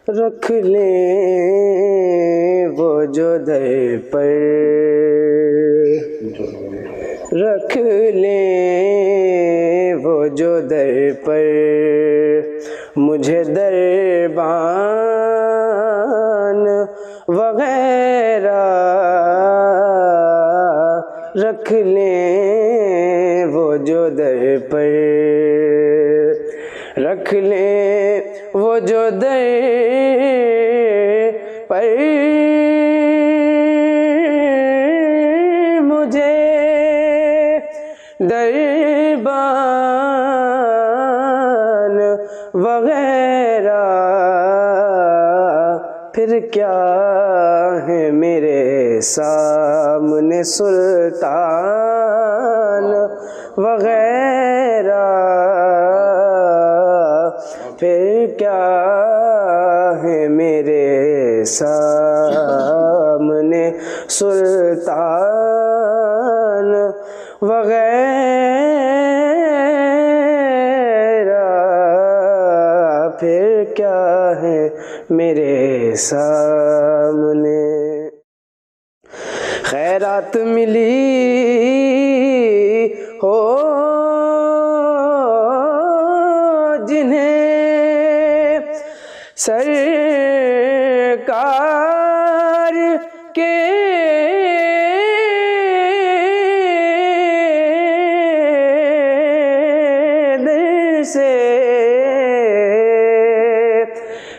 رکھ لیں وہ جو در پر، رکھ لیں وہ جو در پر، مجھے دربان وغیرہ رکھ لیں وہ جو در پر، رکھ لیں وہ جو در پر، مجھے دربان وغیرہ، پھر کیا ہے میرے سامنے سلطان وغیرہ، پھر کیا ہے میرے سامنے سلطان وغیرہ، پھر کیا ہے میرے سامنے۔ خیرات ملی ہو جنہیں سرکار کے در سے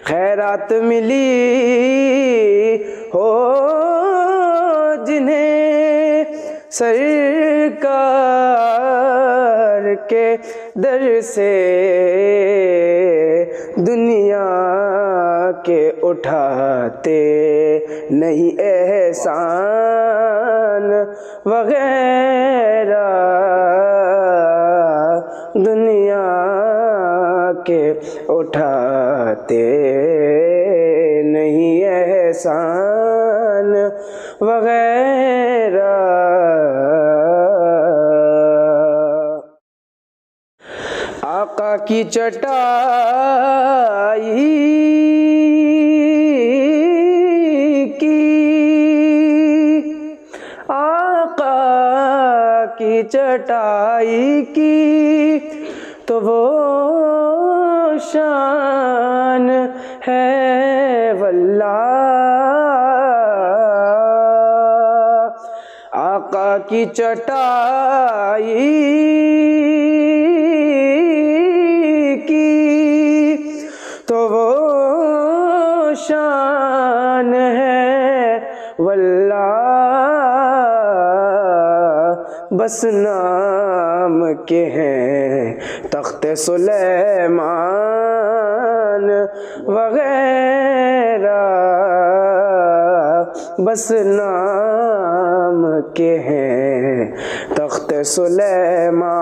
خیرات ملی ہو، جنہیں سرکار کے در سے دنیا کے اٹھاتے نہیں احسان وغیرہ، دنیا کے اٹھاتے نہیں احسان وغیرہ۔ آقا کی چٹائی کی، آقا کی چٹائی کی تو وہ شان ہے واللہ، آقا کی چٹائی تو وہ شان ہے واللہ، بس نام کے ہیں تخت سلیمان وغیرہ، بس نام کے ہیں تخت سلیمان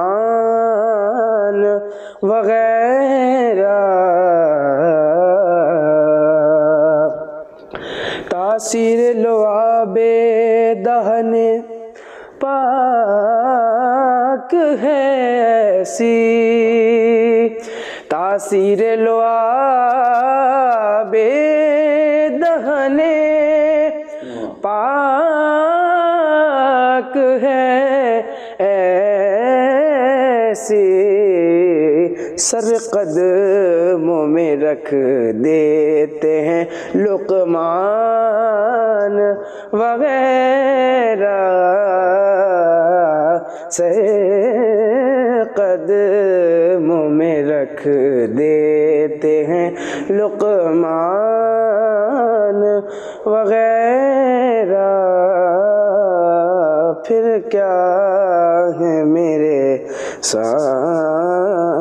وغیرہ۔ تاثیر لعاب دہن پاک ہے ایسی، تاثیر لعاب دہن پاک ہے ایسی، سر قدموں میں رکھ دیتے ہیں لقمان وغیرہ، سر قدموں میں رکھ دیتے ہیں لقمان وغیرہ، پھر کیا ہے میرے سامنے